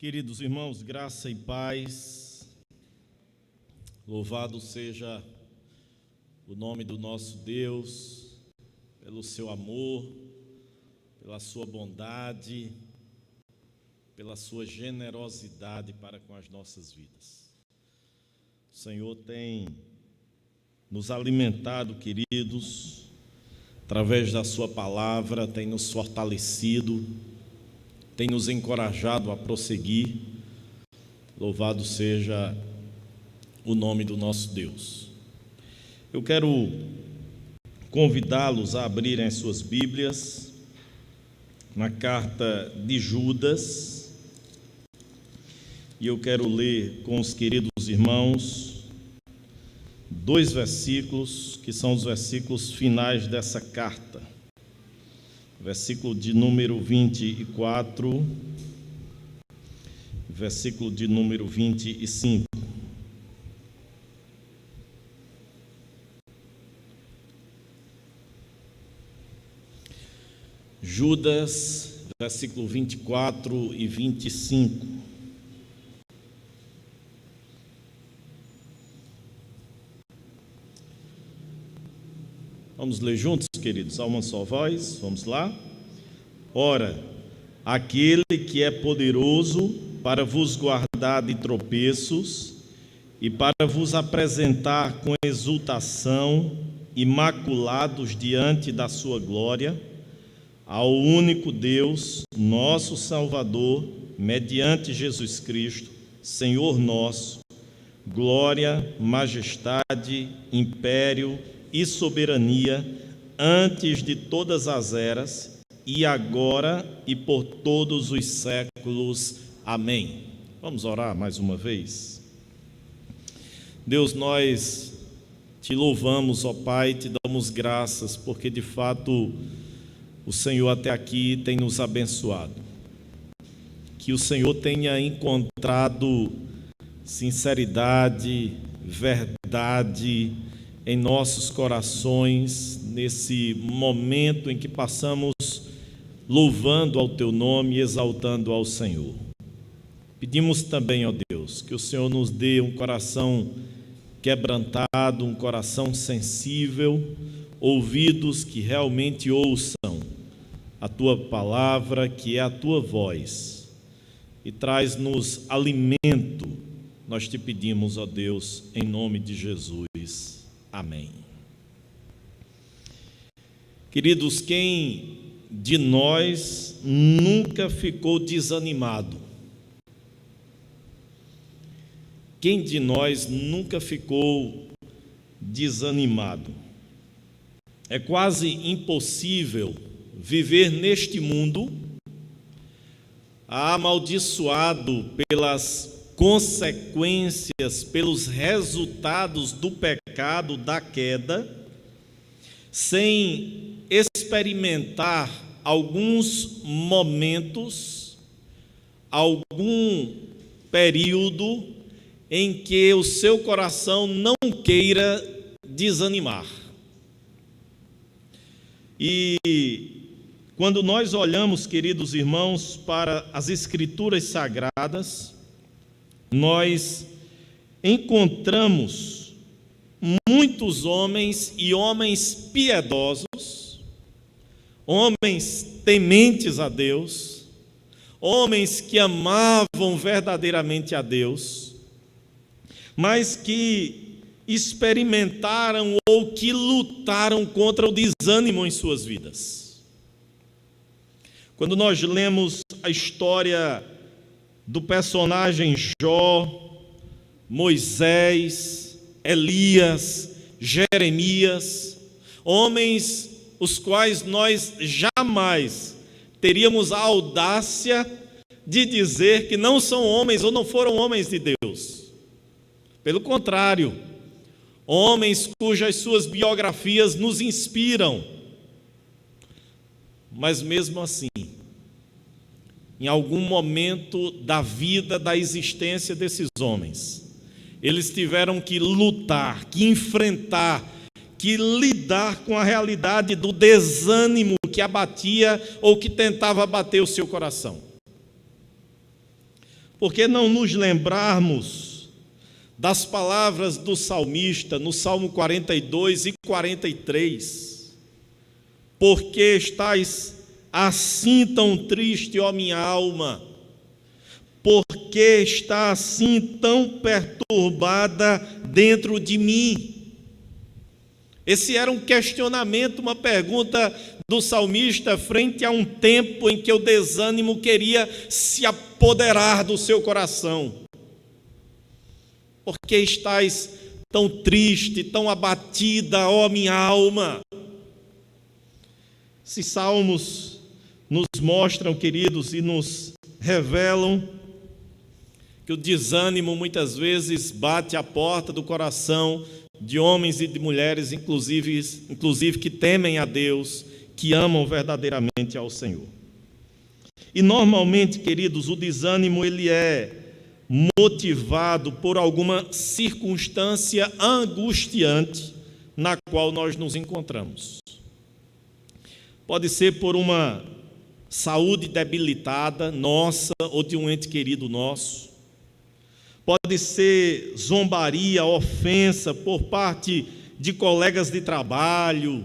Queridos irmãos, graça e paz, louvado seja o nome do nosso Deus, pelo seu amor, pela sua bondade, pela sua generosidade para com as nossas vidas. O Senhor tem nos alimentado, queridos, através da sua palavra, tem nos fortalecido, tem nos encorajado a prosseguir. Louvado seja o nome do nosso Deus. Eu quero convidá-los a abrirem as suas Bíblias na carta de Judas, e eu quero ler com os queridos irmãos dois versículos que são os versículos finais dessa carta. Versículo de número 24, versículo de número 25. Judas, versículo 24 e 25. Vamos ler juntos, queridos, a uma só voz, vamos lá? Ora, aquele que é poderoso para vos guardar de tropeços e para vos apresentar com exultação, imaculados diante da sua glória, ao único Deus, nosso Salvador, mediante Jesus Cristo, Senhor nosso, glória, majestade, império e soberania antes de todas as eras, e agora e por todos os séculos. Amém. Vamos orar mais uma vez. Deus, nós te louvamos, ó Pai, te damos graças, porque de fato o Senhor até aqui tem nos abençoado. Que o Senhor tenha encontrado sinceridade, verdade em nossos corações, nesse momento em que passamos louvando ao Teu nome e exaltando ao Senhor. Pedimos também, ó Deus, que o Senhor nos dê um coração quebrantado, um coração sensível, ouvidos que realmente ouçam a Tua palavra, que é a Tua voz, e traz-nos alimento. Nós te pedimos, ó Deus, em nome de Jesus. Amém. Queridos, quem de nós nunca ficou desanimado? Quem de nós nunca ficou desanimado? É quase impossível viver neste mundo amaldiçoado pelas consequências, pelos resultados do pecado, da queda, sem experimentar alguns momentos, algum período em que o seu coração não queira desanimar. E quando nós olhamos, queridos irmãos, para as Escrituras Sagradas, nós encontramos muitos homens e homens piedosos, homens tementes a Deus, homens que amavam verdadeiramente a Deus, mas que experimentaram ou que lutaram contra o desânimo em suas vidas. Quando nós lemos a história do personagem Jó, Moisés, Elias, Jeremias, homens os quais nós jamais teríamos a audácia de dizer que não são homens ou não foram homens de Deus. Pelo contrário, homens cujas suas biografias nos inspiram. Mas mesmo assim, em algum momento da vida, da existência desses homens, eles tiveram que lutar, que enfrentar, que lidar com a realidade do desânimo que abatia ou que tentava abater o seu coração. Por que não nos lembrarmos das palavras do salmista no Salmo 42 e 43? Por que estás assim tão triste, ó minha alma? Por que está assim tão perturbada dentro de mim? Esse era um questionamento, uma pergunta do salmista frente a um tempo em que o desânimo queria se apoderar do seu coração. Por que estás tão triste, tão abatida, ó minha alma? Esses salmos nos mostram, queridos, e nos revelam que o desânimo muitas vezes bate à porta do coração de homens e de mulheres, inclusive que temem a Deus, que amam verdadeiramente ao Senhor. E normalmente, queridos, o desânimo ele é motivado por alguma circunstância angustiante na qual nós nos encontramos. Pode ser por uma saúde debilitada, nossa ou de um ente querido nosso. Pode ser zombaria, ofensa por parte de colegas de trabalho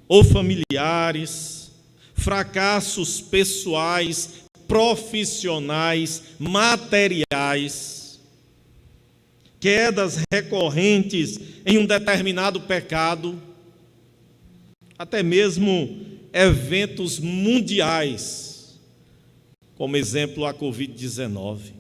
ou familiares, fracassos pessoais, profissionais, materiais, quedas recorrentes em um determinado pecado, até mesmo eventos mundiais, como exemplo a Covid-19.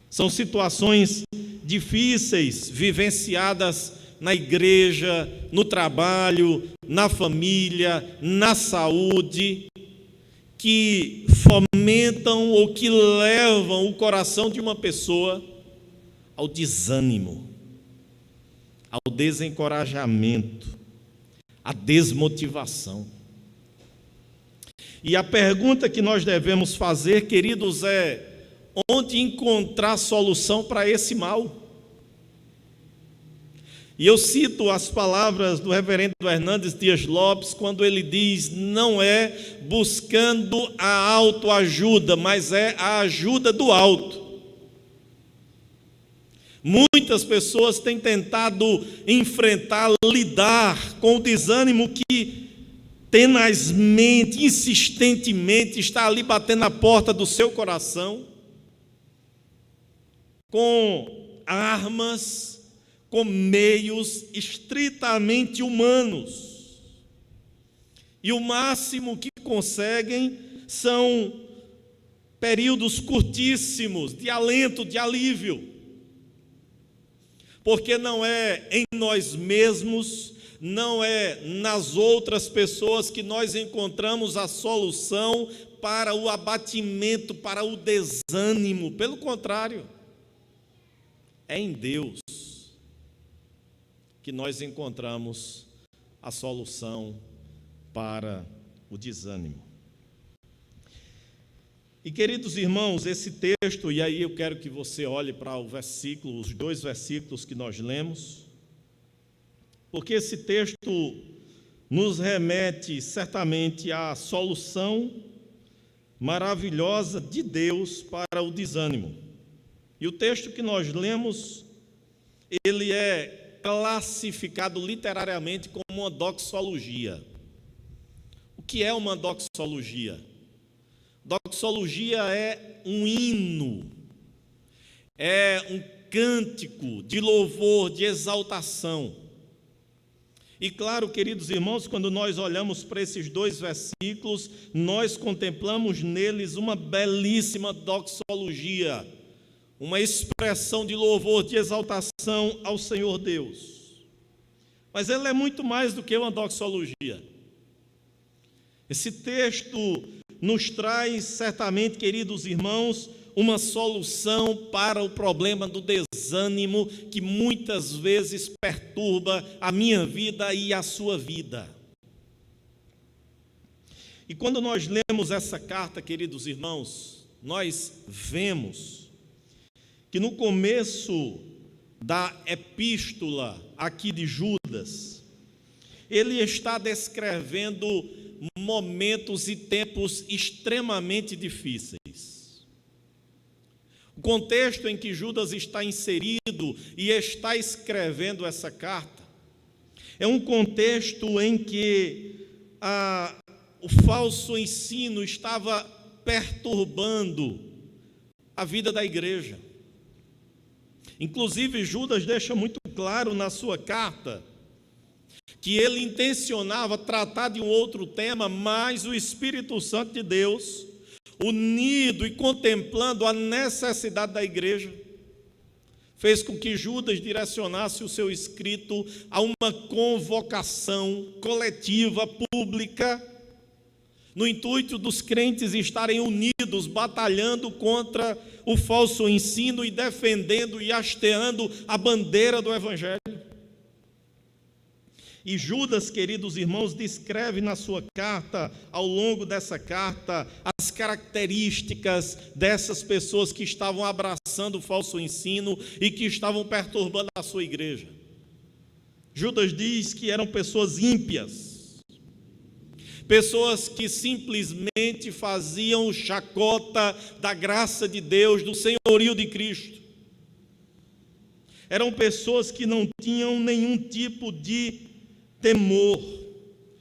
São situações difíceis, vivenciadas na igreja, no trabalho, na família, na saúde, que fomentam ou que levam o coração de uma pessoa ao desânimo, ao desencorajamento, à desmotivação. E a pergunta que nós devemos fazer, queridos, é: onde encontrar solução para esse mal? E eu cito as palavras do reverendo Hernandes Dias Lopes, quando ele diz: não é buscando a autoajuda, mas é a ajuda do alto. Muitas pessoas têm tentado enfrentar, lidar com o desânimo que tenazmente, insistentemente está ali batendo na porta do seu coração, com armas, com meios estritamente humanos. E o máximo que conseguem são períodos curtíssimos de alento, de alívio. Porque não é em nós mesmos, não é nas outras pessoas que nós encontramos a solução para o abatimento, para o desânimo. Pelo contrário, é em Deus que nós encontramos a solução para o desânimo. E, queridos irmãos, esse texto, e aí eu quero que você olhe para o versículo, os 2 versículos que nós lemos, porque esse texto nos remete certamente à solução maravilhosa de Deus para o desânimo. E o texto que nós lemos, ele é classificado literariamente como uma doxologia. O que é uma doxologia? Doxologia é um hino, é um cântico de louvor, de exaltação. E claro, queridos irmãos, quando nós olhamos para esses 2 versículos, nós contemplamos neles uma belíssima doxologia, uma expressão de louvor, de exaltação ao Senhor Deus. Mas ele é muito mais do que uma doxologia. Esse texto nos traz certamente, queridos irmãos, uma solução para o problema do desânimo que muitas vezes perturba a minha vida e a sua vida. E quando nós lemos essa carta, queridos irmãos, nós vemos que no começo da epístola aqui de Judas, ele está descrevendo momentos e tempos extremamente difíceis. O contexto em que Judas está inserido e está escrevendo essa carta é um contexto em que o falso ensino estava perturbando a vida da igreja. Inclusive, Judas deixa muito claro na sua carta que ele intencionava tratar de um outro tema, mas o Espírito Santo de Deus, unido e contemplando a necessidade da igreja, fez com que Judas direcionasse o seu escrito a uma convocação coletiva, pública, no intuito dos crentes estarem unidos, batalhando contra o falso ensino e defendendo e hasteando a bandeira do Evangelho. E Judas, queridos irmãos, descreve na sua carta, ao longo dessa carta, as características dessas pessoas que estavam abraçando o falso ensino e que estavam perturbando a sua igreja. Judas diz que eram pessoas ímpias, pessoas que simplesmente faziam chacota da graça de Deus, do senhorio de Cristo. Eram pessoas que não tinham nenhum tipo de temor,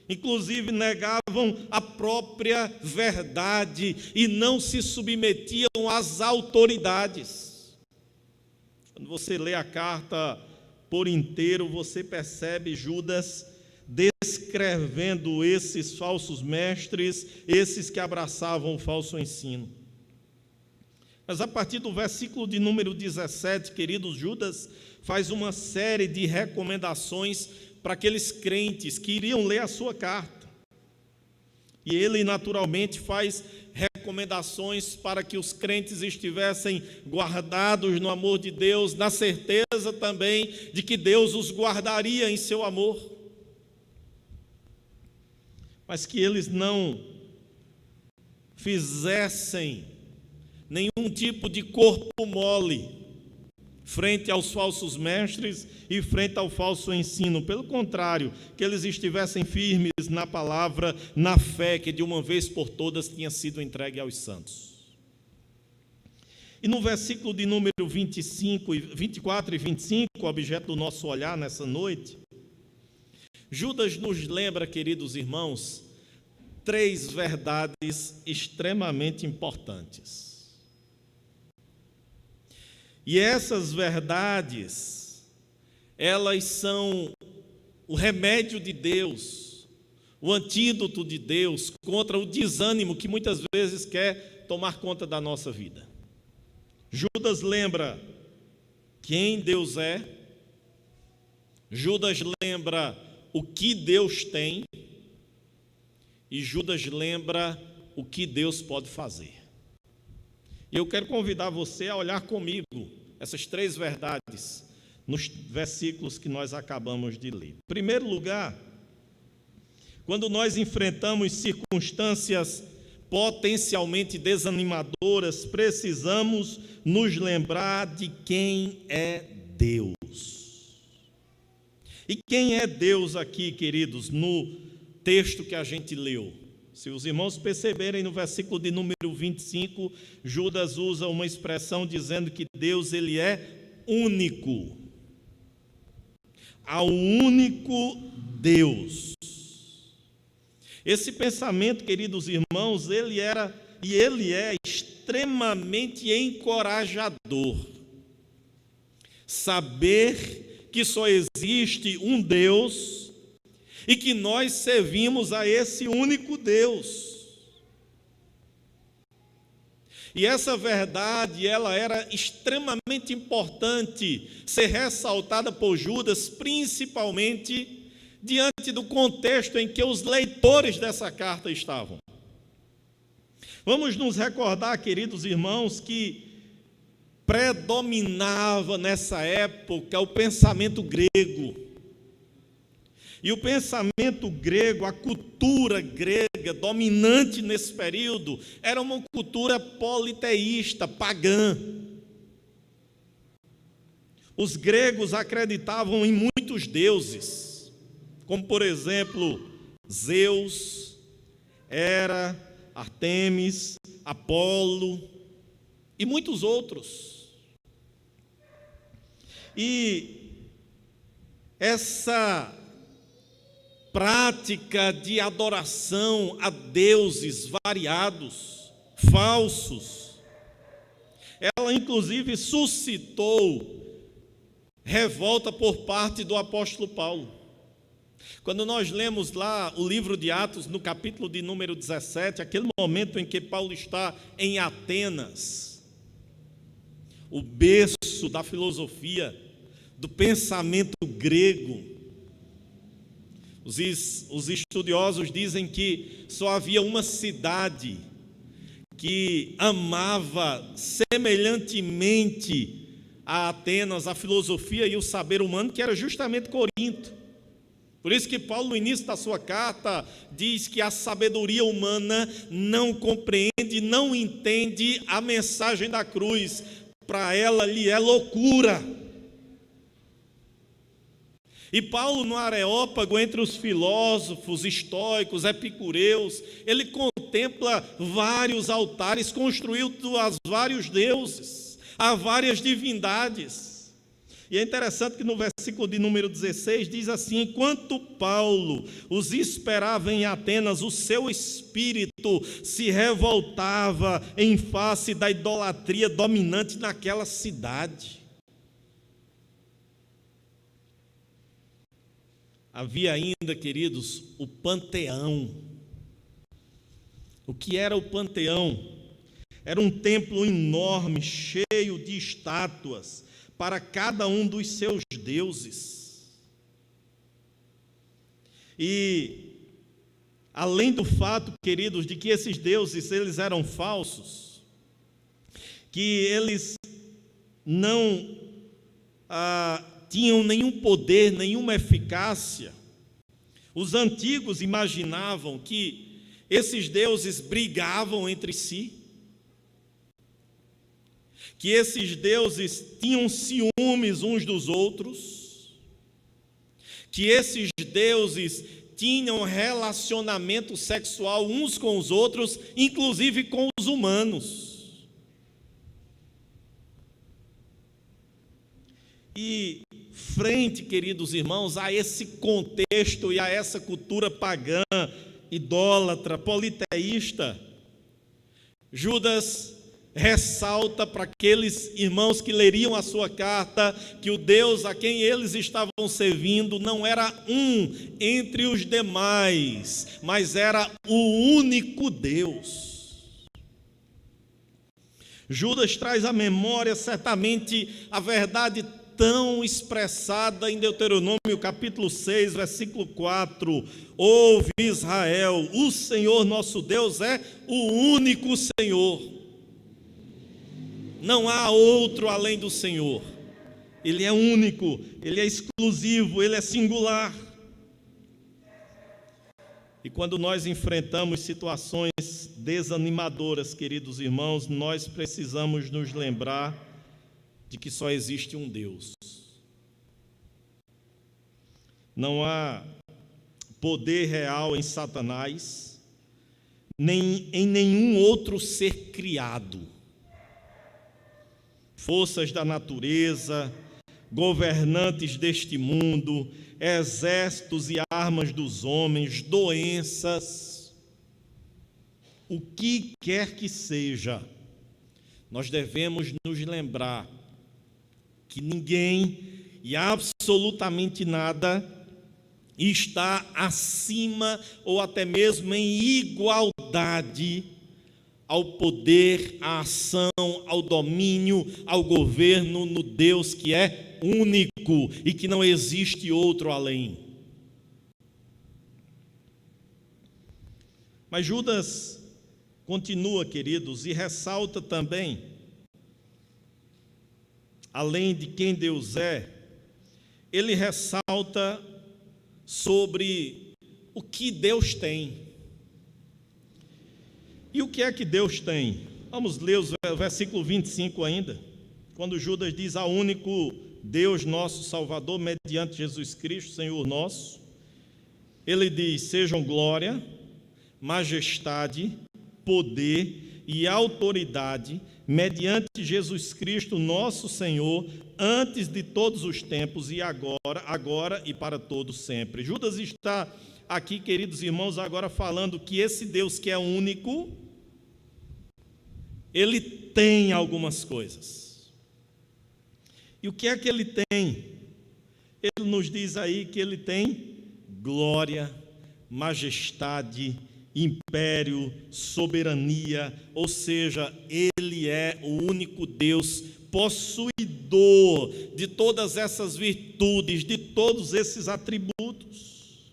inclusive negavam a própria verdade e não se submetiam às autoridades. Quando você lê a carta por inteiro, você percebe Judas descrevendo esses falsos mestres, esses que abraçavam o falso ensino. Mas a partir do versículo de número 17, queridos, Judas faz uma série de recomendações para aqueles crentes que iriam ler a sua carta. E ele naturalmente faz recomendações para que os crentes estivessem guardados no amor de Deus, na certeza também de que Deus os guardaria em seu amor. Mas que eles não fizessem nenhum tipo de corpo mole frente aos falsos mestres e frente ao falso ensino. Pelo contrário, que eles estivessem firmes na palavra, na fé que de uma vez por todas tinha sido entregue aos santos. E no versículo de número 24 e 25, objeto do nosso olhar nessa noite, Judas nos lembra, queridos irmãos, 3 verdades extremamente importantes. E essas verdades, elas são o remédio de Deus, o antídoto de Deus contra o desânimo que muitas vezes quer tomar conta da nossa vida. Judas lembra quem Deus é, Judas lembra o que Deus tem, e Judas lembra o que Deus pode fazer. E eu quero convidar você a olhar comigo essas 3 verdades nos versículos que nós acabamos de ler. Em primeiro lugar, quando nós enfrentamos circunstâncias potencialmente desanimadoras, precisamos nos lembrar de quem é Deus. E quem é Deus aqui, queridos, no texto que a gente leu? Se os irmãos perceberem, no versículo de número 25, Judas usa uma expressão dizendo que Deus, ele é único. Ao único Deus. Esse pensamento, queridos irmãos, ele é extremamente encorajador. Saber que só existe um Deus e que nós servimos a esse único Deus. E essa verdade, ela era extremamente importante ser ressaltada por Judas, principalmente diante do contexto em que os leitores dessa carta estavam. Vamos nos recordar, queridos irmãos, que predominava nessa época o pensamento grego. E o pensamento grego, a cultura grega dominante nesse período, era uma cultura politeísta, pagã. Os gregos acreditavam em muitos deuses, como por exemplo, Zeus, Hera, Artemis, Apolo. e muitos outros. E essa prática de adoração a deuses variados, falsos, ela inclusive suscitou revolta por parte do apóstolo Paulo. Quando nós lemos lá o livro de Atos, no capítulo de número 17, aquele momento em que Paulo está em Atenas, o berço da filosofia, do pensamento grego. Os estudiosos dizem que só havia uma cidade que amava semelhantemente a Atenas, a filosofia e o saber humano, que era justamente Corinto. Por isso que Paulo, no início da sua carta, diz que a sabedoria humana não compreende, não entende a mensagem da cruz. Para ela lhe é loucura. E Paulo, no Areópago, entre os filósofos, estoicos, epicureus, ele contempla vários altares construídos a vários deuses, a várias divindades. E é interessante que no versículo de número 16 diz assim: enquanto Paulo os esperava em Atenas, o seu espírito se revoltava em face da idolatria dominante naquela cidade. Havia ainda, queridos, o panteão. O que era o panteão? Era um templo enorme, cheio de estátuas, para cada um dos seus deuses. E, além do fato, queridos, de que esses deuses, eles eram falsos, que eles não tinham nenhum poder, nenhuma eficácia. Os antigos imaginavam que esses deuses brigavam entre si, que esses deuses tinham ciúmes uns dos outros, que esses deuses tinham relacionamento sexual uns com os outros, inclusive com os humanos. E frente, queridos irmãos, a esse contexto e a essa cultura pagã, idólatra, politeísta, Judas ressalta para aqueles irmãos que leriam a sua carta que o Deus a quem eles estavam servindo não era um entre os demais, mas era o único Deus. Judas traz à memória certamente a verdade tão expressada em Deuteronômio capítulo 6, versículo 4. Ouve Israel, o Senhor nosso Deus é o único Senhor. Não há outro além do Senhor. Ele é único, Ele é exclusivo, Ele é singular. E quando nós enfrentamos situações desanimadoras, queridos irmãos, nós precisamos nos lembrar de que só existe um Deus. Não há poder real em Satanás, nem em nenhum outro ser criado. Forças da natureza, governantes deste mundo, exércitos e armas dos homens, doenças, o que quer que seja, nós devemos nos lembrar que ninguém e absolutamente nada está acima ou até mesmo em igualdade ao poder, à ação, ao domínio, ao governo no Deus que é único e que não existe outro além. Mas Judas continua, queridos, e ressalta também, além de quem Deus é, ele ressalta sobre o que Deus tem. E o que é que Deus tem? Vamos ler o versículo 25 ainda, quando Judas diz: ao único Deus nosso Salvador, mediante Jesus Cristo, Senhor nosso. Ele diz: sejam glória, majestade, poder e autoridade, mediante Jesus Cristo, nosso Senhor, antes de todos os tempos e agora e para todos sempre. Judas está aqui, queridos irmãos, agora falando que esse Deus que é único, ele tem algumas coisas. E o que é que ele tem? Ele nos diz aí que ele tem glória, majestade, império, soberania, ou seja, ele é o único Deus possuidor de todas essas virtudes, de todos esses atributos.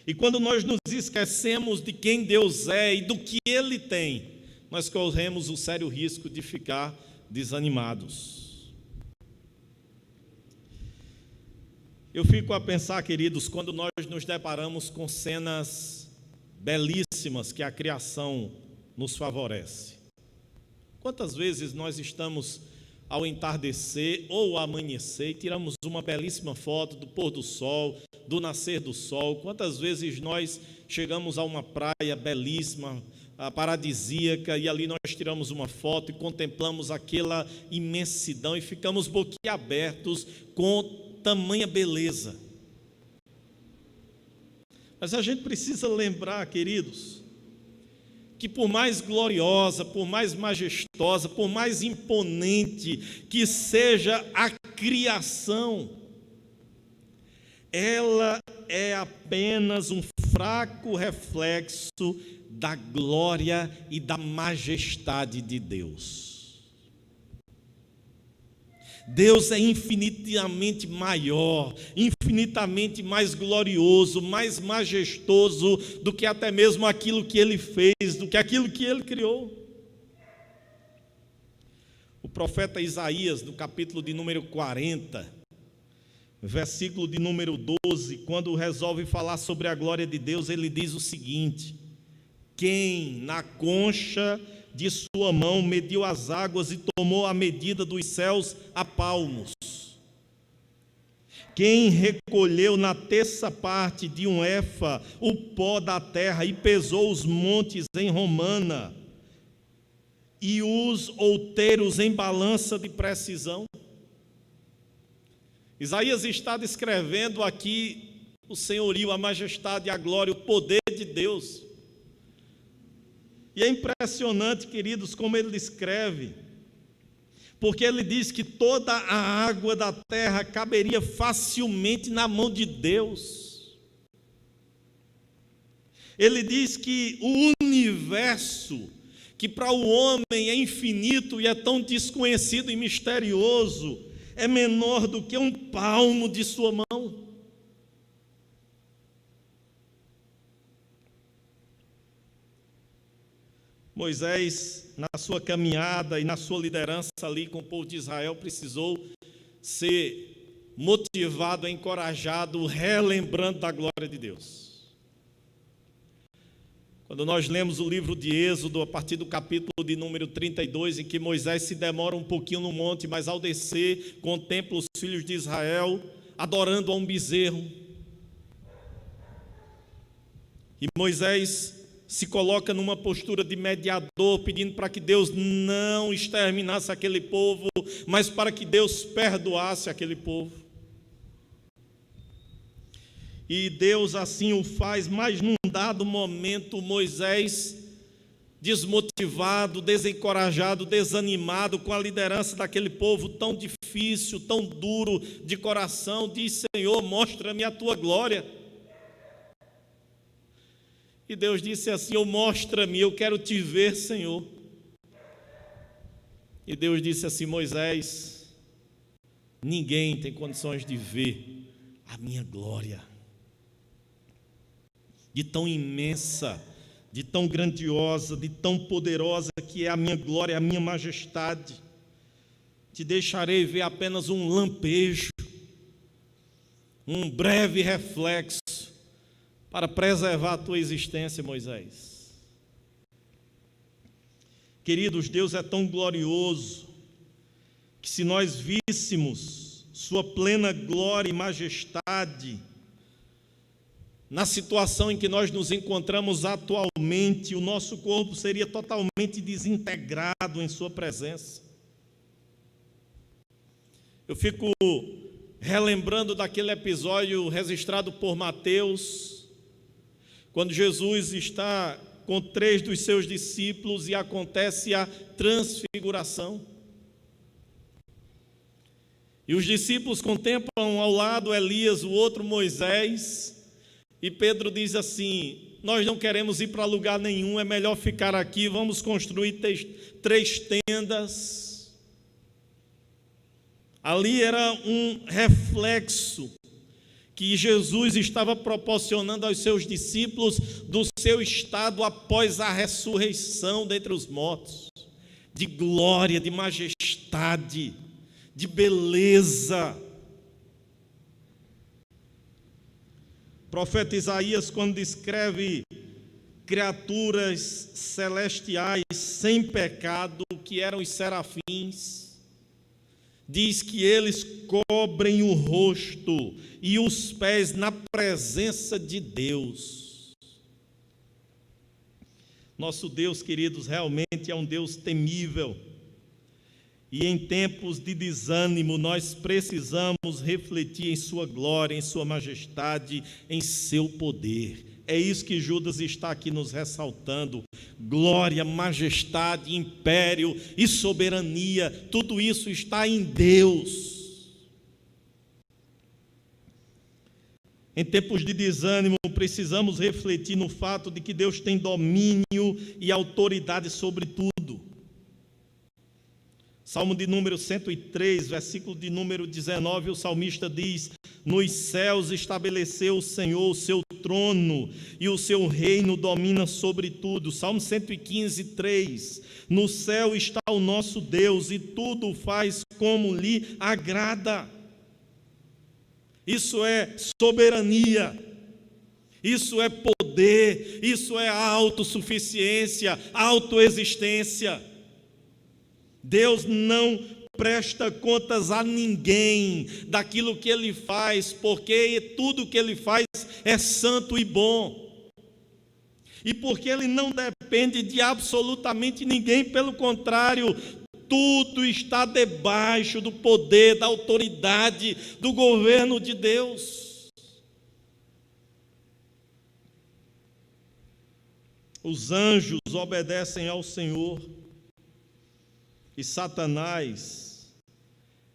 E quando nós nos esquecemos de quem Deus é e do que ele tem, nós corremos o sério risco de ficar desanimados. Eu fico a pensar, queridos, quando nós nos deparamos com cenas belíssimas que a criação nos favorece. Quantas vezes nós estamos ao entardecer ou ao amanhecer e tiramos uma belíssima foto do pôr do sol, do nascer do sol? Quantas vezes nós chegamos a uma praia belíssima, paradisíaca, e ali nós tiramos uma foto e contemplamos aquela imensidão e ficamos boquiabertos com tamanha beleza. Mas a gente precisa lembrar, queridos, que por mais gloriosa, por mais majestosa, por mais imponente que seja a criação, ela é apenas um fraco reflexo da glória e da majestade de Deus. Deus é infinitamente maior, infinitamente mais glorioso, mais majestoso do que até mesmo aquilo que Ele fez, do que aquilo que Ele criou. O profeta Isaías, no capítulo de número 40, versículo de número 12, quando resolve falar sobre a glória de Deus, ele diz o seguinte: quem na concha de sua mão mediu as águas e tomou a medida dos céus a palmos? Quem recolheu na terça parte de um éfa o pó da terra e pesou os montes em romana e os outeiros em balança de precisão? Isaías está descrevendo aqui o senhorio, a majestade, a glória, o poder de Deus. E é impressionante, queridos, como ele descreve, porque ele diz que toda a água da terra caberia facilmente na mão de Deus. Ele diz que o universo, que para o homem é infinito e é tão desconhecido e misterioso, é menor do que um palmo de sua mão. Moisés, na sua caminhada e na sua liderança ali com o povo de Israel, precisou ser motivado, encorajado, relembrando da glória de Deus. Quando nós lemos o livro de Êxodo, a partir do capítulo de número 32, em que Moisés se demora um pouquinho no monte, mas ao descer, contempla os filhos de Israel adorando a um bezerro. E Moisés se coloca numa postura de mediador, pedindo para que Deus não exterminasse aquele povo, mas para que Deus perdoasse aquele povo. E Deus assim o faz, mas num dado momento Moisés, desmotivado, desencorajado, desanimado com a liderança daquele povo tão difícil, tão duro de coração, diz: Senhor, mostra-me a tua glória. E Deus disse assim: mostra-me, eu quero te ver, Senhor. E Deus disse assim: Moisés, ninguém tem condições de ver a minha glória, de tão imensa, de tão grandiosa, de tão poderosa que é a minha glória, a minha majestade. Te deixarei ver apenas um lampejo, um breve reflexo, para preservar a tua existência, Moisés. Queridos, Deus é tão glorioso que, se nós víssemos sua plena glória e majestade, na situação em que nós nos encontramos atualmente, o nosso corpo seria totalmente desintegrado em sua presença. Eu fico relembrando daquele episódio registrado por Mateus, quando Jesus está com 3 dos seus discípulos e acontece a transfiguração. E os discípulos contemplam ao lado Elias, o outro Moisés, e Pedro diz assim: nós não queremos ir para lugar nenhum, é melhor ficar aqui, vamos construir 3 tendas. Ali era um reflexo que Jesus estava proporcionando aos seus discípulos do seu estado após a ressurreição dentre os mortos, de glória, de majestade, de beleza. O profeta Isaías, quando descreve criaturas celestiais sem pecado, que eram os serafins, diz que eles cobrem o rosto e os pés na presença de Deus. Nosso Deus, queridos, realmente é um Deus temível. E em tempos de desânimo, nós precisamos refletir em sua glória, em sua majestade, em seu poder. É isso que Judas está aqui nos ressaltando. Glória, majestade, império e soberania, tudo isso está em Deus. Em tempos de desânimo, precisamos refletir no fato de que Deus tem domínio e autoridade sobre tudo. Salmo de número 103, versículo de número 19, o salmista diz: nos céus estabeleceu o Senhor o seu trono, e o seu reino domina sobre tudo. Salmo 115, 3, no céu está o nosso Deus, e tudo faz como lhe agrada. Isso é soberania, isso é poder, isso é autossuficiência, autoexistência. Deus não presta contas a ninguém daquilo que Ele faz, porque tudo que Ele faz é santo e bom. E porque Ele não depende de absolutamente ninguém, pelo contrário, tudo está debaixo do poder, da autoridade, do governo de Deus. Os anjos obedecem ao Senhor. E Satanás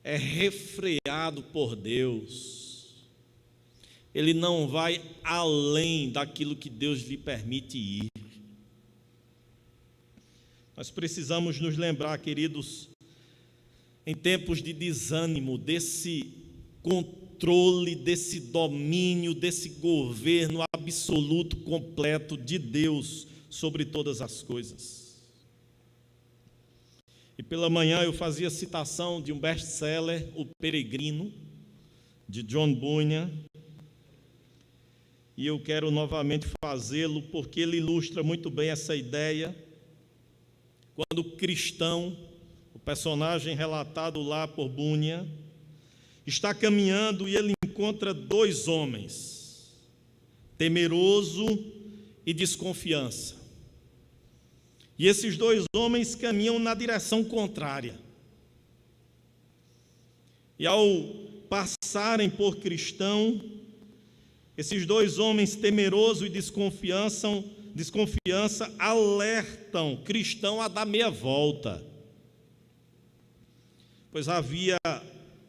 é refreado por Deus. Ele não vai além daquilo que Deus lhe permite ir. Nós precisamos nos lembrar, queridos, em tempos de desânimo, desse controle, desse domínio, desse governo absoluto, completo de Deus sobre todas as coisas. E pela manhã eu fazia citação de um best-seller, O Peregrino, de John Bunyan, e eu quero novamente fazê-lo porque ele ilustra muito bem essa ideia. Quando o cristão, o personagem relatado lá por Bunyan, está caminhando e ele encontra 2 homens, temeroso e desconfiança. E esses 2 homens caminham na direção contrária. E ao passarem por cristão, esses 2 homens, temeroso e desconfiança, alertam cristão a dar meia volta, pois havia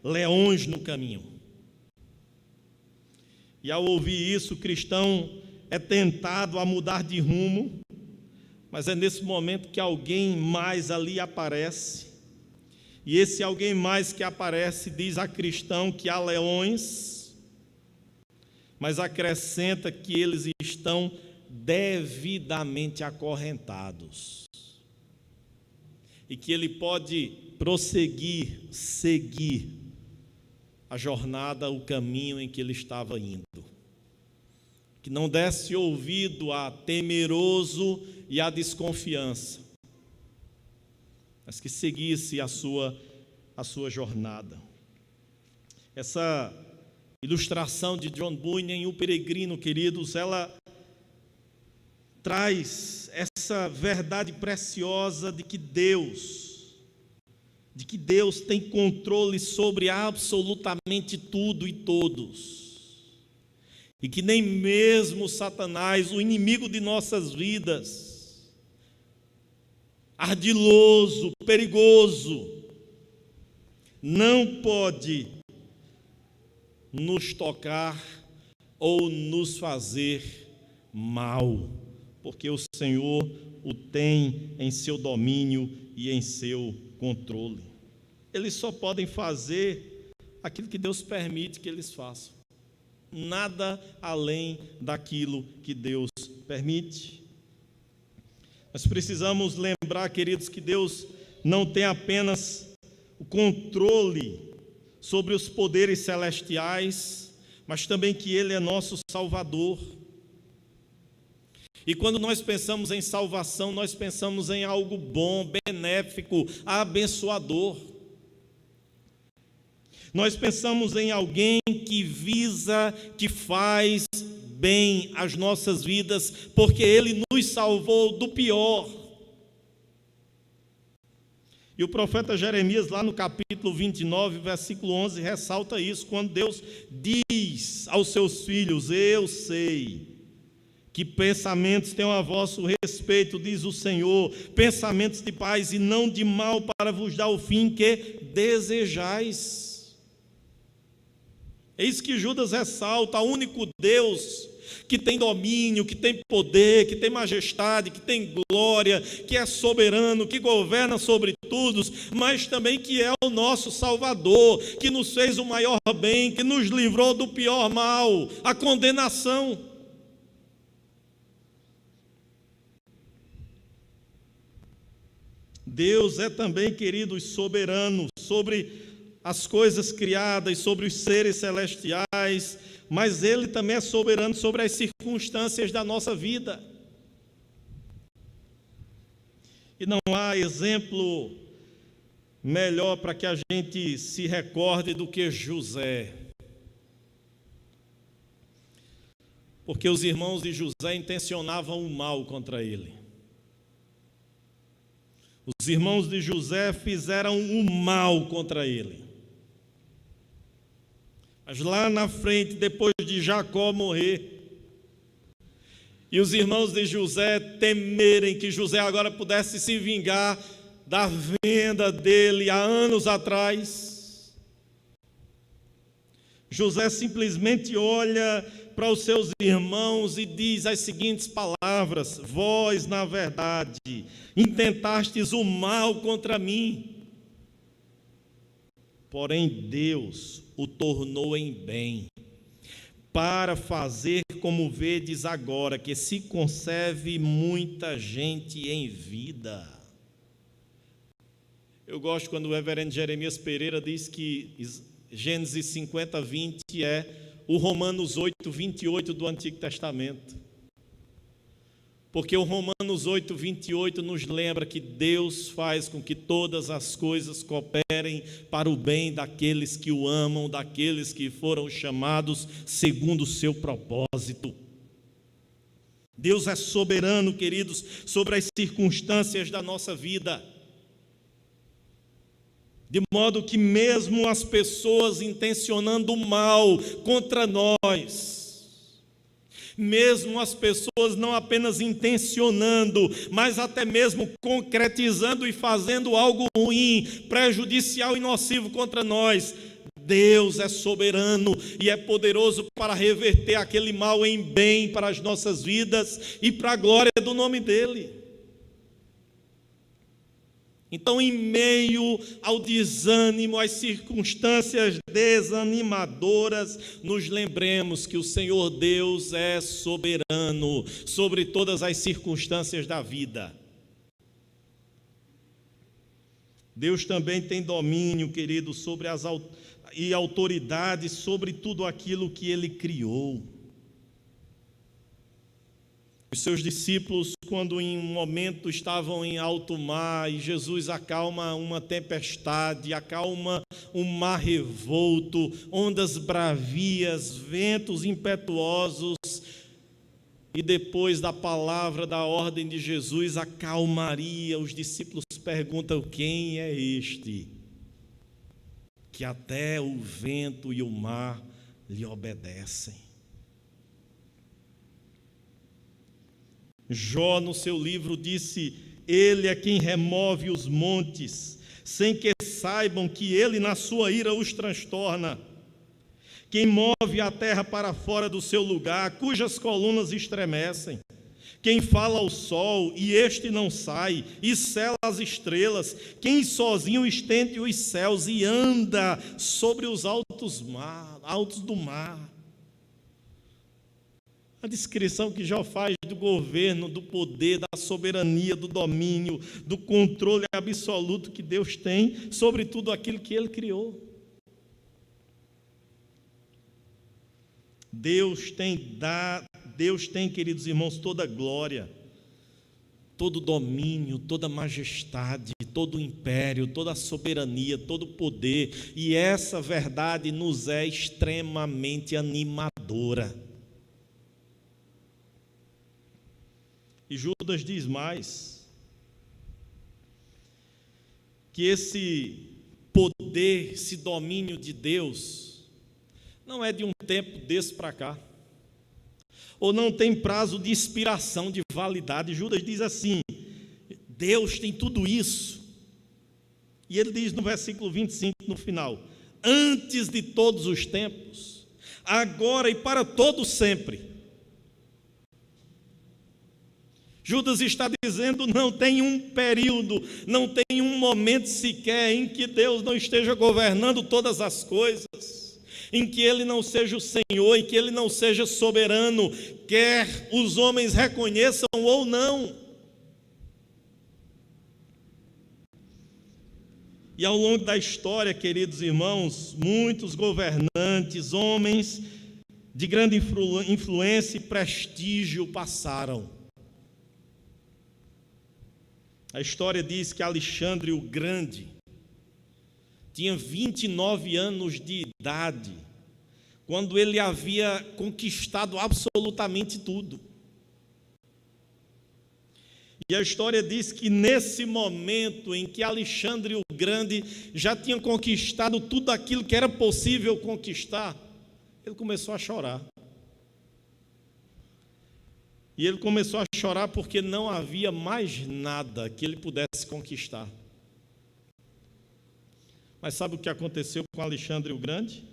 leões no caminho. E ao ouvir isso, o cristão é tentado a mudar de rumo, mas é nesse momento que alguém mais ali aparece, e esse alguém mais que aparece diz a cristão que há leões, mas acrescenta que eles estão devidamente acorrentados, e que ele pode prosseguir, seguir a jornada, o caminho em que ele estava indo. Que não desse ouvido a temeroso e a desconfiança, mas que seguisse a sua jornada. Essa ilustração de John Bunyan, O Peregrino, queridos, ela traz essa verdade preciosa de que Deus tem controle sobre absolutamente tudo e todos, e que nem mesmo Satanás, o inimigo de nossas vidas, ardiloso, perigoso, não pode nos tocar ou nos fazer mal, porque o Senhor o tem em seu domínio e em seu controle. Eles só podem fazer aquilo que Deus permite que eles façam, nada além daquilo que Deus permite. Nós precisamos lembrar, queridos, que Deus não tem apenas o controle sobre os poderes celestiais, mas também que Ele é nosso Salvador. E quando nós pensamos em salvação, nós pensamos em algo bom, benéfico, abençoador. Nós pensamos em alguém que visa, que faz bem às nossas vidas, porque Ele nos salvou do pior. E o profeta Jeremias, lá no capítulo 29, versículo 11, ressalta isso, quando Deus diz aos seus filhos: eu sei que pensamentos tenho a vosso respeito, diz o Senhor, pensamentos de paz e não de mal, para vos dar o fim que desejais. É isso que Judas ressalta: o único Deus que tem domínio, que tem poder, que tem majestade, que tem glória, que é soberano, que governa sobre tudo, mas também que é o nosso Salvador, que nos fez o maior bem, que nos livrou do pior mal, a condenação. Deus é também, queridos, soberano sobre as coisas criadas, sobre os seres celestiais, mas Ele também é soberano sobre as circunstâncias da nossa vida. E não há exemplo melhor para que a gente se recorde do que José. Porque os irmãos de José intencionavam o mal contra ele. Os irmãos de José fizeram o mal contra ele. Mas lá na frente, depois de Jacó morrer, e os irmãos de José temerem que José agora pudesse se vingar da venda dele há anos atrás, José simplesmente olha para os seus irmãos e diz as seguintes palavras: vós, na verdade, intentastes o mal contra mim, porém Deus o tornou em bem, para fazer como vedes agora, que se conserve muita gente em vida. Eu gosto quando o reverendo Jeremias Pereira diz que Gênesis 50, 20 é o Romanos 8, 28 do Antigo Testamento. Porque o Romanos 8, 28 nos lembra que Deus faz com que todas as coisas cooperem para o bem daqueles que o amam, daqueles que foram chamados segundo o seu propósito. Deus é soberano, queridos, sobre as circunstâncias da nossa vida. De modo que mesmo as pessoas intencionando o mal contra nós, mesmo as pessoas não apenas intencionando, mas até mesmo concretizando e fazendo algo ruim, prejudicial e nocivo contra nós, Deus é soberano e é poderoso para reverter aquele mal em bem para as nossas vidas e para a glória do nome dEle. Então, em meio ao desânimo, às circunstâncias desanimadoras, nos lembremos que o Senhor Deus é soberano sobre todas as circunstâncias da vida. Deus também tem domínio, querido, sobre e autoridade sobre tudo aquilo que Ele criou. Os seus discípulos, quando em um momento estavam em alto mar, e Jesus acalma uma tempestade, acalma um mar revolto, ondas bravias, ventos impetuosos, e depois da palavra, da ordem de Jesus, acalmaria. Os discípulos perguntam: quem é este, que até o vento e o mar lhe obedecem? Jó, no seu livro, disse: ele é quem remove os montes, sem que saibam que ele na sua ira os transtorna. Quem move a terra para fora do seu lugar, cujas colunas estremecem. Quem fala ao sol, e este não sai, e cela as estrelas. Quem sozinho estende os céus e anda sobre os altos do mar. A descrição que Jó faz do governo, do poder, da soberania, do domínio, do controle absoluto que Deus tem sobre tudo aquilo que Ele criou. Deus tem, queridos irmãos, toda a glória, todo o domínio, toda a majestade, todo o império, toda a soberania, todo o poder, e essa verdade nos é extremamente animadora. E Judas diz mais, que esse poder, esse domínio de Deus, não é de um tempo desse para cá, ou não tem prazo de expiração, de validade. Judas diz assim: Deus tem tudo isso, e ele diz no versículo 25, no final: antes de todos os tempos, agora e para todo sempre. Judas está dizendo: não tem um período, não tem um momento sequer em que Deus não esteja governando todas as coisas, em que Ele não seja o Senhor, em que Ele não seja soberano, quer os homens reconheçam ou não. E ao longo da história, queridos irmãos, muitos governantes, homens de grande influência e prestígio passaram. A história diz que Alexandre o Grande tinha 29 anos de idade, quando ele havia conquistado absolutamente tudo. E a história diz que nesse momento em que Alexandre o Grande já tinha conquistado tudo aquilo que era possível conquistar, ele começou a chorar. E ele começou a chorar porque não havia mais nada que ele pudesse conquistar. Mas sabe o que aconteceu com Alexandre o Grande?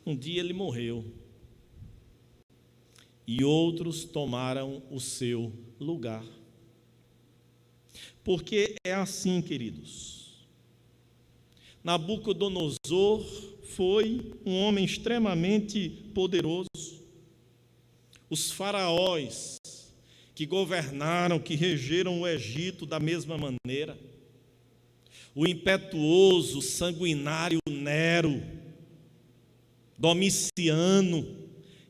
Um dia ele morreu, e outros tomaram o seu lugar. Porque é assim, queridos. Nabucodonosor foi um homem extremamente poderoso. Os faraós que governaram, que regeram o Egito da mesma maneira. O impetuoso, sanguinário Nero, Domiciano,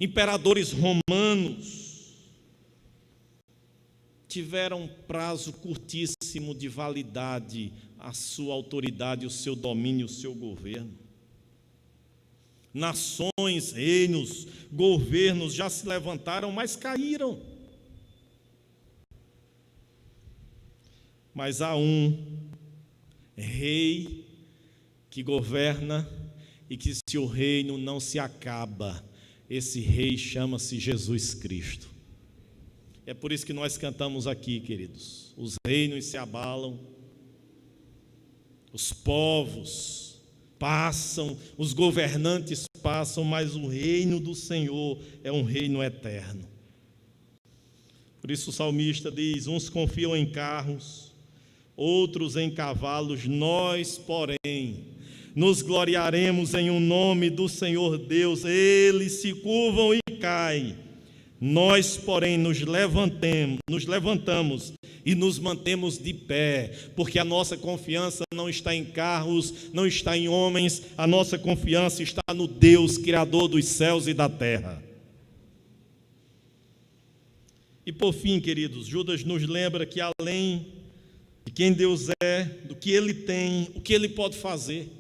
imperadores romanos, tiveram um prazo curtíssimo de validade a sua autoridade, o seu domínio, o seu governo. Nações, reinos, governos já se levantaram, mas caíram. Mas há um rei que governa e que, se o reino não se acaba, esse rei chama-se Jesus Cristo. É por isso que nós cantamos aqui, queridos: os reinos se abalam, os povos passam, os governantes passam, mas o reino do Senhor é um reino eterno. Por isso o salmista diz: uns confiam em carros, outros em cavalos, nós, porém, nos gloriaremos em um nome do Senhor Deus. Eles se curvam e caem, nós, porém, nos levantamos e nos mantemos de pé, porque a nossa confiança não está em carros, não está em homens, a nossa confiança está no Deus, Criador dos céus e da terra. E por fim, queridos, Judas nos lembra que além de quem Deus é, do que Ele tem, o que Ele pode fazer.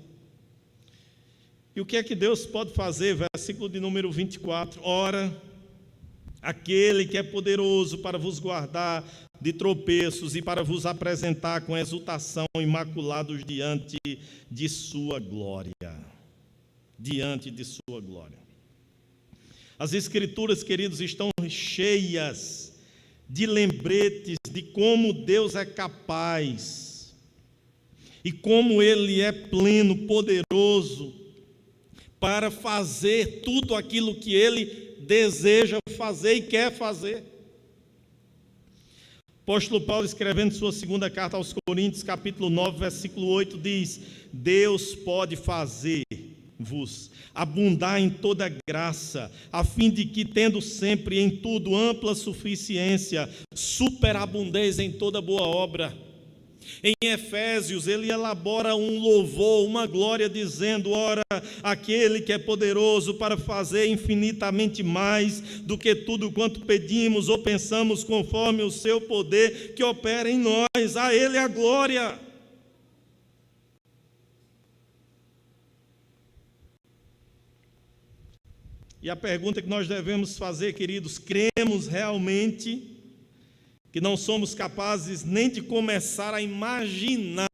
E o que é que Deus pode fazer? Versículo de número 24. Ora, aquele que é poderoso para vos guardar de tropeços e para vos apresentar com exultação imaculados diante de sua glória. Diante de sua glória. As Escrituras, queridos, estão cheias de lembretes de como Deus é capaz e como Ele é pleno, poderoso para fazer tudo aquilo que Ele deseja fazer e quer fazer. O apóstolo Paulo, escrevendo sua segunda carta aos Coríntios, capítulo 9, versículo 8, diz: Deus pode fazer-vos abundar em toda graça, a fim de que, tendo sempre em tudo ampla suficiência, superabundez em toda boa obra. Em Efésios, ele elabora um louvor, uma glória, dizendo: ora, aquele que é poderoso para fazer infinitamente mais do que tudo quanto pedimos ou pensamos, conforme o seu poder que opera em nós, a ele a glória. E a pergunta que nós devemos fazer, queridos: cremos realmente que não somos capazes nem de começar a imaginar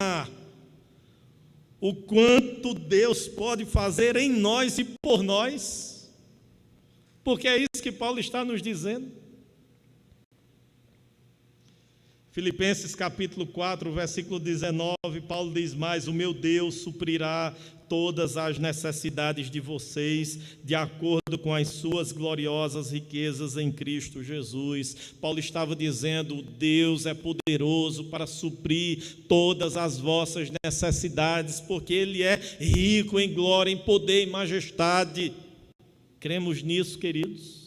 o quanto Deus pode fazer em nós e por nós? Porque é isso que Paulo está nos dizendo. Filipenses capítulo 4, versículo 19, Paulo diz mais: o meu Deus suprirá todas as necessidades de vocês, de acordo com as suas gloriosas riquezas em Cristo Jesus. Paulo estava dizendo: Deus é poderoso para suprir todas as vossas necessidades, porque Ele é rico em glória, em poder e majestade. Cremos nisso, queridos?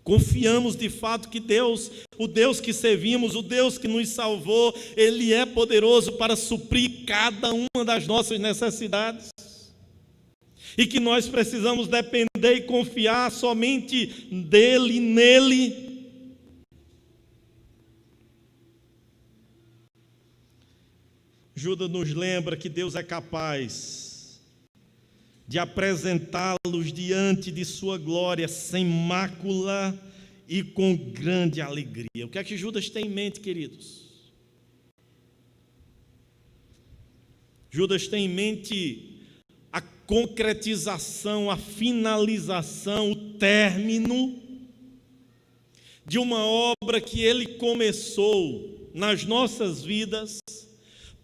Confiamos de fato que Deus, o Deus que servimos, o Deus que nos salvou, Ele é poderoso para suprir cada uma das nossas necessidades. E que nós precisamos depender e confiar somente dEle, nele. Judas nos lembra que Deus é capaz de apresentá-los diante de sua glória, sem mácula e com grande alegria. O que é que Judas tem em mente, queridos? Judas tem em mente a concretização, a finalização, o término de uma obra que ele começou nas nossas vidas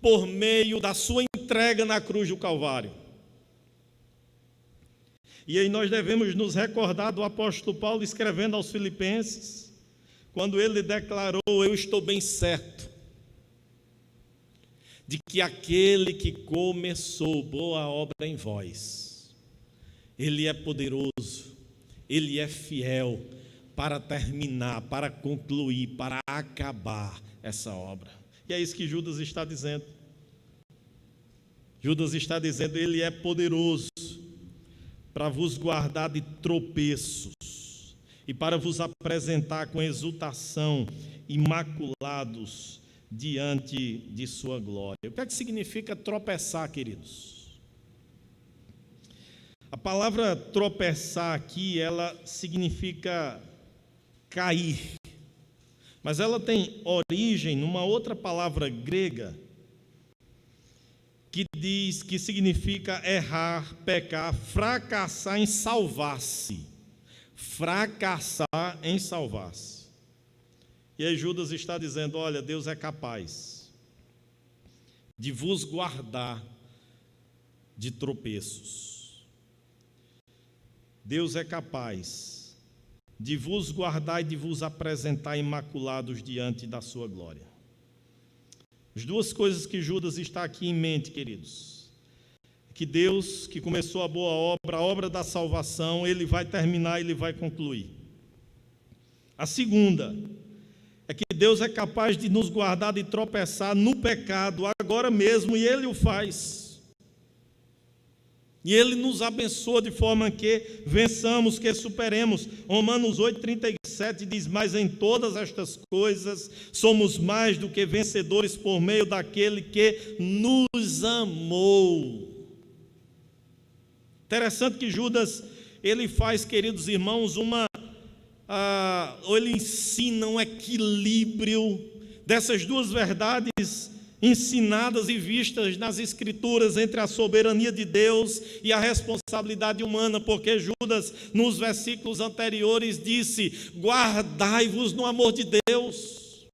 por meio da sua entrega na cruz do Calvário. E aí nós devemos nos recordar do apóstolo Paulo escrevendo aos Filipenses, quando ele declarou: eu estou bem certo de que aquele que começou boa obra em vós, Ele é poderoso, Ele é fiel para terminar, para concluir, para acabar essa obra. E é isso que Judas está dizendo. Judas está dizendo: Ele é poderoso para vos guardar de tropeços e para vos apresentar com exultação, imaculados diante de sua glória. O que é que significa tropeçar, queridos? A palavra tropeçar aqui, ela significa cair, mas ela tem origem numa outra palavra grega, que diz que significa errar, pecar, fracassar em salvar-se. Fracassar em salvar-se. E aí Judas está dizendo: olha, Deus é capaz de vos guardar de tropeços. Deus é capaz de vos guardar e de vos apresentar imaculados diante da sua glória. As duas coisas que Judas está aqui em mente, queridos: que Deus, que começou a boa obra, a obra da salvação, Ele vai terminar, Ele vai concluir. A segunda é que Deus é capaz de nos guardar de tropeçar no pecado agora mesmo, e Ele o faz. E Ele nos abençoa de forma que vençamos, que superemos. Romanos 8,37 diz: mas em todas estas coisas somos mais do que vencedores por meio daquele que nos amou. Interessante que Judas, ele faz, queridos irmãos, ou ele ensina um equilíbrio dessas duas verdades ensinadas e vistas nas Escrituras entre a soberania de Deus e a responsabilidade humana, porque Judas, nos versículos anteriores, disse: guardai-vos no amor de Deus,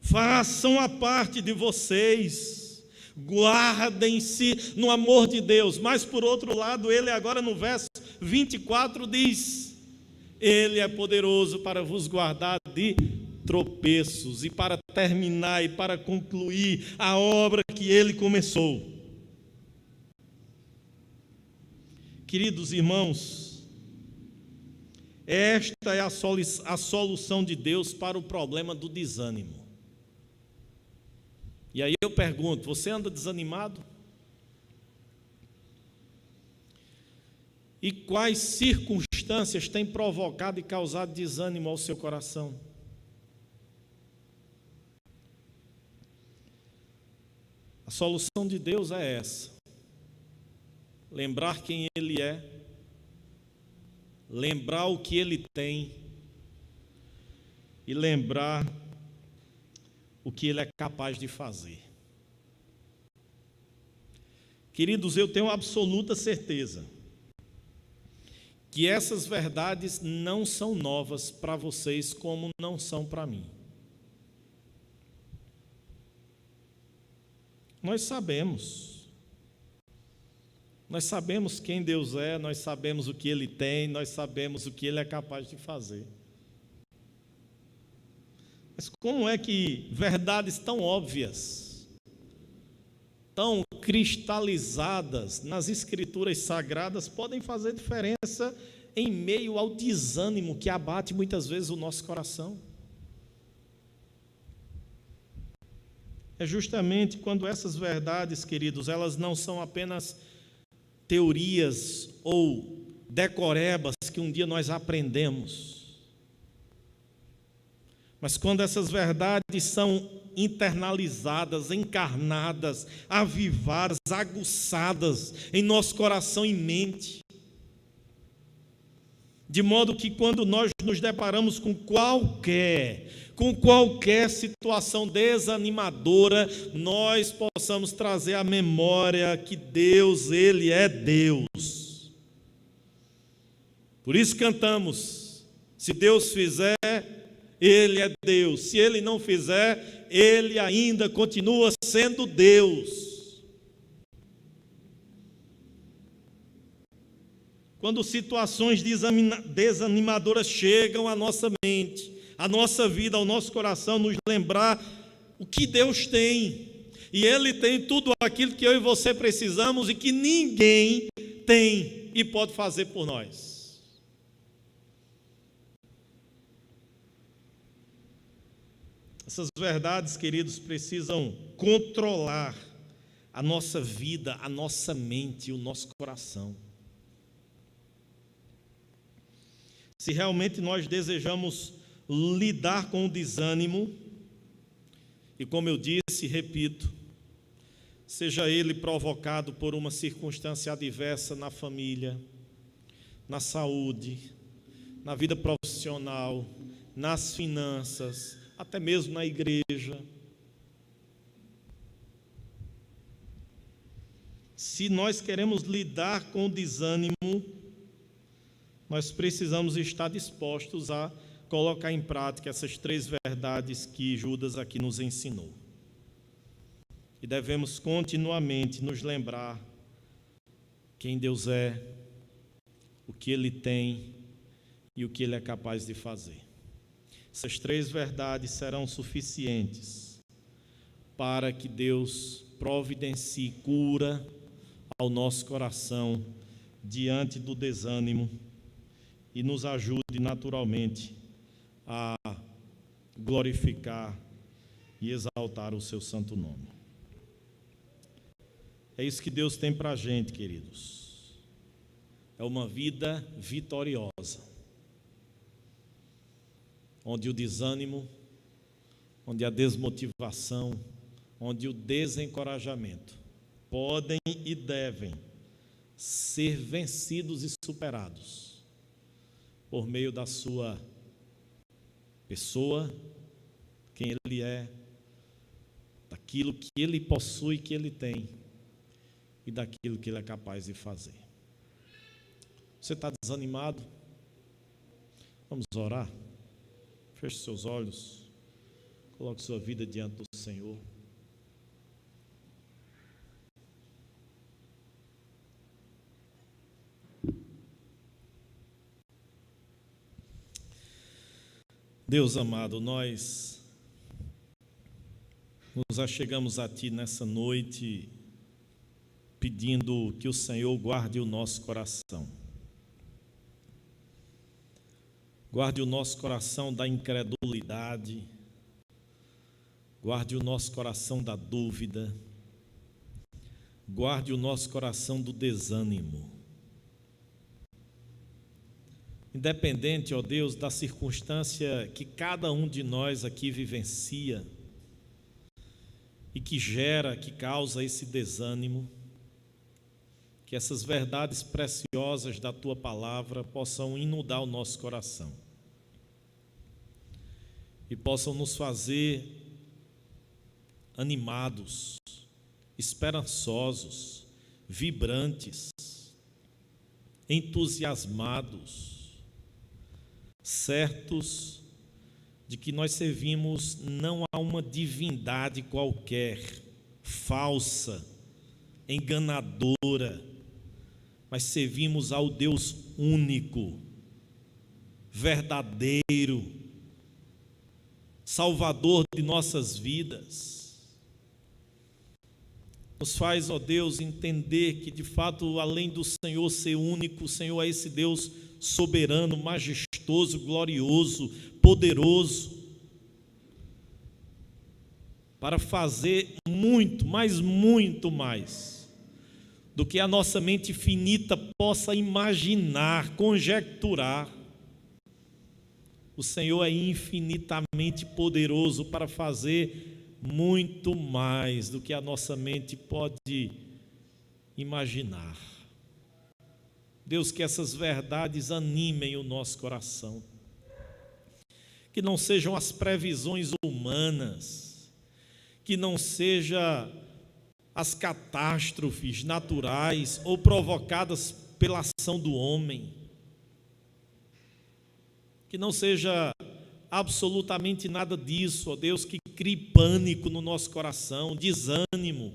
façam a parte de vocês, guardem-se no amor de Deus. Mas por outro lado, ele agora no verso 24 diz: Ele é poderoso para vos guardar de tropeços, e para terminar e para concluir a obra que Ele começou. Queridos irmãos, esta é a solução de Deus para o problema do desânimo. E aí eu pergunto: você anda desanimado? E quais circunstâncias têm provocado e causado desânimo ao seu coração? A solução de Deus é essa: lembrar quem Ele é, lembrar o que Ele tem e lembrar o que Ele é capaz de fazer. Queridos, eu tenho absoluta certeza que essas verdades não são novas para vocês, como não são para mim. Nós sabemos quem Deus é, nós sabemos o que Ele tem, nós sabemos o que Ele é capaz de fazer. Mas como é que verdades tão óbvias, tão cristalizadas nas Escrituras Sagradas podem fazer diferença em meio ao desânimo que abate muitas vezes o nosso coração? É justamente quando essas verdades, queridos, elas não são apenas teorias ou decorebas que um dia nós aprendemos, mas quando essas verdades são internalizadas, encarnadas, avivadas, aguçadas em nosso coração e mente, de modo que quando nós nos deparamos com qualquer situação desanimadora, nós possamos trazer à memória que Deus, Ele é Deus. Por isso cantamos: se Deus fizer, Ele é Deus; se Ele não fizer, Ele ainda continua sendo Deus. Quando situações desanimadoras chegam à nossa mente, à nossa vida, ao nosso coração, nos lembrar o que Deus tem. E Ele tem tudo aquilo que eu e você precisamos e que ninguém tem e pode fazer por nós. Essas verdades, queridos, precisam controlar a nossa vida, a nossa mente e o nosso coração. Se realmente nós desejamos lidar com o desânimo, e como eu disse e repito, seja ele provocado por uma circunstância adversa na família, na saúde, na vida profissional, nas finanças, até mesmo na igreja. Se nós queremos lidar com o desânimo, nós precisamos estar dispostos a colocar em prática essas três verdades que Judas aqui nos ensinou. E devemos continuamente nos lembrar quem Deus é, o que Ele tem e o que Ele é capaz de fazer. Essas três verdades serão suficientes para que Deus providencie cura ao nosso coração diante do desânimo e nos ajude naturalmente a glorificar e exaltar o seu santo nome. É isso que Deus tem para a gente, queridos. É uma vida vitoriosa, onde o desânimo, onde a desmotivação, onde o desencorajamento podem e devem ser vencidos e superados por meio da sua pessoa, quem Ele é, daquilo que Ele possui, que Ele tem e daquilo que Ele é capaz de fazer. Você está desanimado? Vamos orar? Feche seus olhos, coloque sua vida diante do Senhor. Deus amado, nós nos achegamos a Ti nessa noite, pedindo que o Senhor guarde o nosso coração. Guarde o nosso coração da incredulidade, guarde o nosso coração da dúvida, guarde o nosso coração do desânimo. Independente, ó Deus, da circunstância que cada um de nós aqui vivencia e que gera, que causa esse desânimo, que essas verdades preciosas da Tua palavra possam inundar o nosso coração e possam nos fazer animados, esperançosos, vibrantes, entusiasmados, certos de que nós servimos não a uma divindade qualquer, falsa, enganadora, mas servimos ao Deus único, verdadeiro, Salvador de nossas vidas. Nos faz, ó Deus, entender que de fato, além do Senhor ser único, o Senhor é esse Deus soberano, majestoso, glorioso, poderoso, para fazer muito, mas muito mais do que a nossa mente finita possa imaginar, conjecturar. O Senhor é infinitamente poderoso para fazer muito mais do que a nossa mente pode imaginar. Deus, que essas verdades animem o nosso coração, que não sejam as previsões humanas, que não sejam as catástrofes naturais ou provocadas pela ação do homem, que não seja absolutamente nada disso, ó Deus, que crie pânico no nosso coração, desânimo,